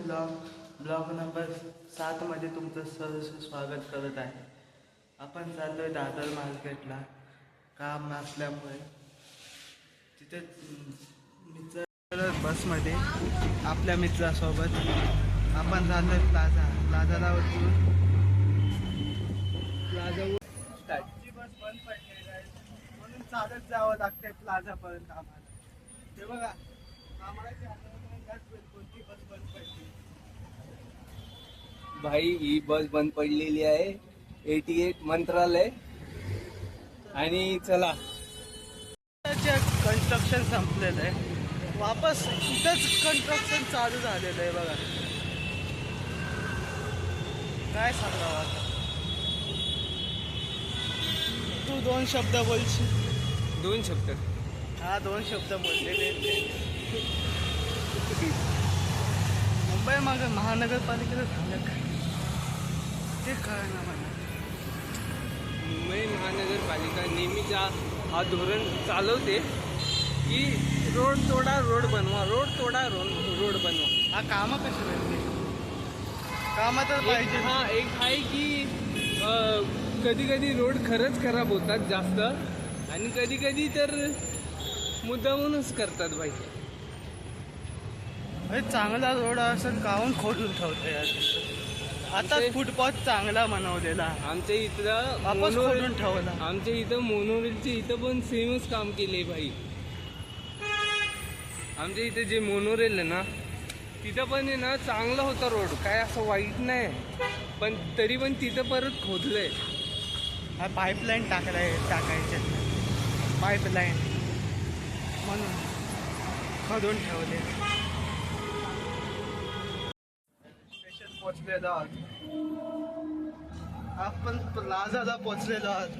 Blog number 7मध्ये तुमचं सहर्ष स्वागत करत आहे. आपण चाललो आहे दादर मार्केटला काम नसल्यामुळे. तिथे मित्र बसमध्ये आपल्या मित्रासोबत आपण चाललो आहे प्लाझाला उतरून. प्लाझाची बस बंद पडलेली आहे म्हणून चालत जावं लागतंय प्लाझापर्यंत आम्हाला. ते बघा आम्हाला कोणती बस बंद पडली. भाई ही बस बंद पडलेली आहे 88 मंत्रालय. आणि चला कन्स्ट्रक्शन संपलेलं आहे. वापस इथंच कन्स्ट्रक्शन चालू झालेलं आहे बघा. काय सांगावं आता. तू 2 शब्द बोलशील. 2 शब्द. हा 2 शब्द बोललेले. मुंबई महानगरपालिकेचं झालं काय ते कळलं मला. मुंबई महानगरपालिका नेहमीचा हा धोरण चालवते की रोड तोडा रोड बनवा, रोड तोडा रोड बनवा. हा कामं कशी मिळते. कामं तर पाहिजे. हा एक आहे की कधी कधी रोड खरंच खराब होतात जास्त, आणि कधी कधी तर मुद्दामूनच करतात भाई. चांगला रोड असेल काहून खोदून ठेवते यार. आता फुटपाथ चांगला बनवलेला आमच्या इथं वापस खोदून ठेवला. आमच्या इथं मोनोरेलचे इथं पण सेमच काम केले भाई. आमच्या इथे जे मोनोरेल आहे ना तिथं पण आहे ना चांगला होता रोड, काय असं वाईट नाही, पण तरी पण तिथं परत खोदलंय. हा पाईपलाईन टाकायचे पाईपलाईन म्हणून खोदून ठेवले. स्टेशन पोचलेलो आहोत आपण. प्लाझाला पोचलेलो आहोत.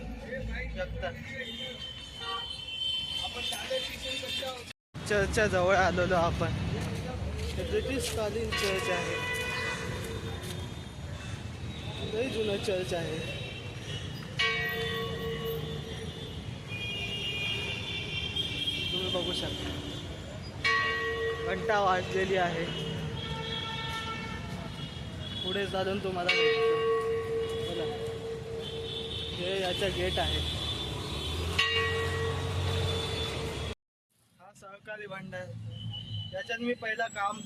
चर्चच्या जवळ आलेलो आपण. ब्रिटिशकालीन चर्च आहे. लई जुनं चर्च आहे. तुम्ही बघू शकता घंटा वाजलेली आहे. पुढे जाऊन तुम्हाला भेटतो बघा. हे याचा गेट आहे. हा सहकारी भांडार. याच्यात मी पहिला काम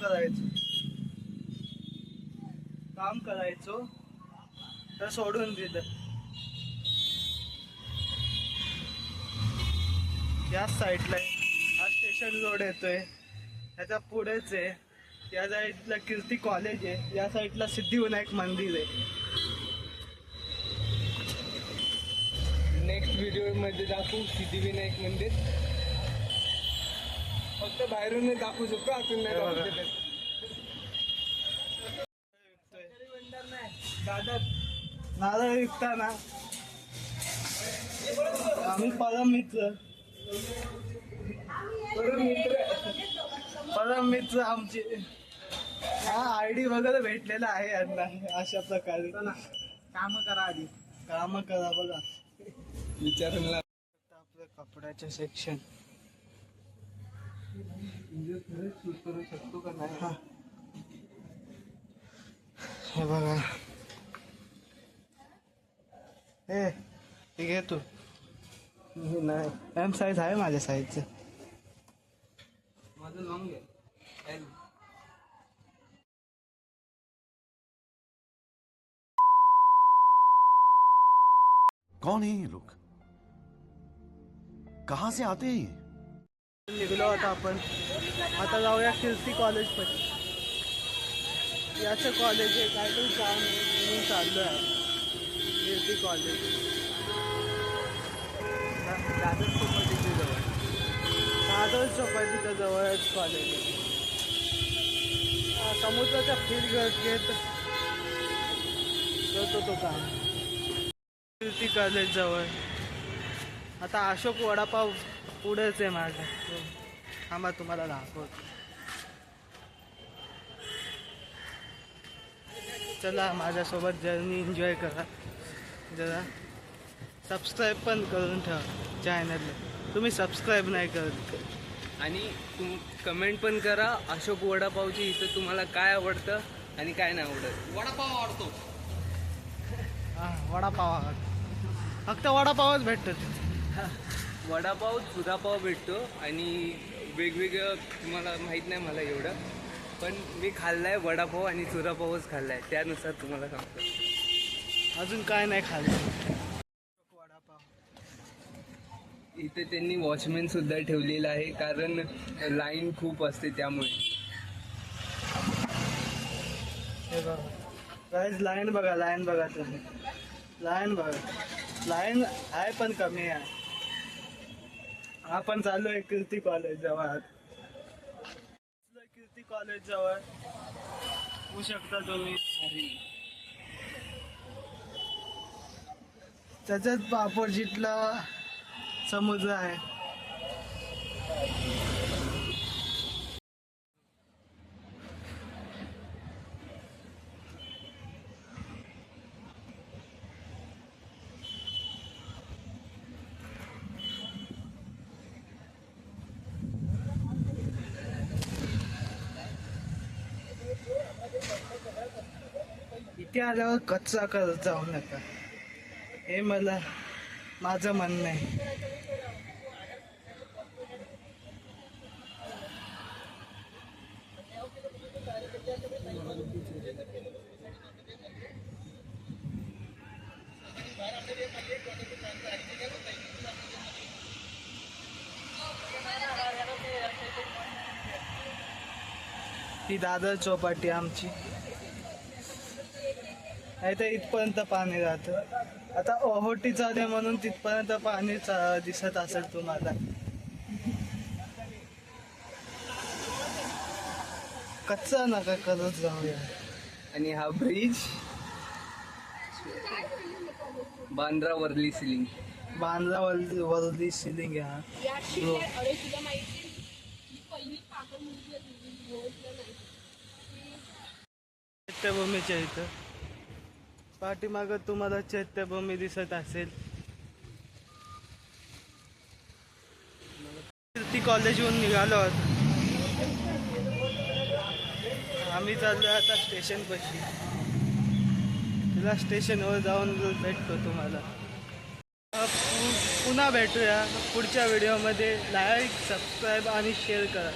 करायचो तर सोडून दिलं. या साईडला हा स्टेशन रोड येतोय. त्याच्या पुढेच आहे. या साईडला कीर्ती कॉलेज आहे. या साईडला सिद्धिविनायक मंदिर आहे. नेक्स्ट व्हिडिओ मध्ये दाखवू सिद्धिविनायक मंदिर. फक्त बाहेरून दाखवू शकतो, आतून नाही दाखवू शकत. दादा नारळ विकताना आम्ही परम मित्र आमचे. हा आयडी वगैरे भेटलेला आहे यांना. अशा प्रकारे काम करा बघा. विचारायला आपलं कपड्याचं सेक्शन करू शकतो का नाही. हा हे बघा. हे घे तू. नाही एम साईज आहे माझ्या साईजचं. माझं लॉंग आहे. कौन है ये लोग, कहाँ से आते हैं ये? निघलो होता आपण. आता जाऊया कीर्ती कॉलेज पण. याचं कॉलेज आहे काहीतरी काम म्हणून चाललो आहे. कीर्ती कॉलेज दादर चौपाटीच्या जवळच कॉलेज आहे. समुद्राच्या फील्ड घेत करतो तो काम कीर्ती कॉलेज जवळ. आता अशोक वडापाव पुढेच आहे माझा. थांबा तुम्हाला दाखवतो. चला माझ्यासोबत जर्नी एन्जॉय करा. जरा सबस्क्राईब पण करून ठेवा चॅनलला. तुम्ही सबस्क्राईब नाही करत. आणि कमेंट पण करा अशोक वडापावची इथं तुम्हाला काय आवडतं आणि काय नाही आवडत. वडापाव आवडतो. वडापाव फक्त वडापावच भेटतो तिथे. वडापाव सुधापाव भेटतो आणि वेगवेगळं तुम्हाला माहीत नाही मला एवढं, पण मी खाल्लाय वडापाव आणि चुरापावच खाल्लाय, त्यानुसार तुम्हाला सांगतो. अजून काय नाही खाल्लं. वडापाव इथे त्यांनी वॉचमॅन सुद्धा ठेवलेला आहे कारण लाईन खूप असते त्यामुळे. हे बघा गाईज, लाईन बघा तुम्ही. लाईन आहे पण कमी आहे. आपण चाललोय कीर्ती कॉलेज जवळ. कीर्ती कॉलेज जवळ होऊ शकता तुम्ही. त्याच्याच अपोजिटला समुद्र आहे. इथे आल्यावर कच्चा करत जाऊ नका, हे माझं म्हणणं आहे. ती दादर चौपाटी आमची. नाही तर इथपर्यंत पाणी राहतं. आता ओहोटी चालू म्हणून तिथपर्यंत पाणी दिसत असेल तुम्हाला. कच्चा नका करत जाऊया. आणि हा bridge Bandra Worli sea link. Bandra Worli sea link आहे हा. चैत्यभूमीच्या इथं पाठीमागं तुम्हाला चैत्यभूमी दिसत असेल. कीर्ती कॉलेजहून निघालो आहोत आम्ही. चाललो आता स्टेशन पाशी. तुला स्टेशनवर जाऊन भेटतो तुम्हाला. पुन्हा भेटूया पुढच्या व्हिडिओमध्ये. लाईक, सबस्क्राईब आणि शेअर करा.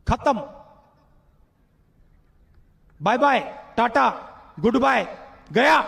खत्म. बाय बाय, टाटा, गुड बाय, गया.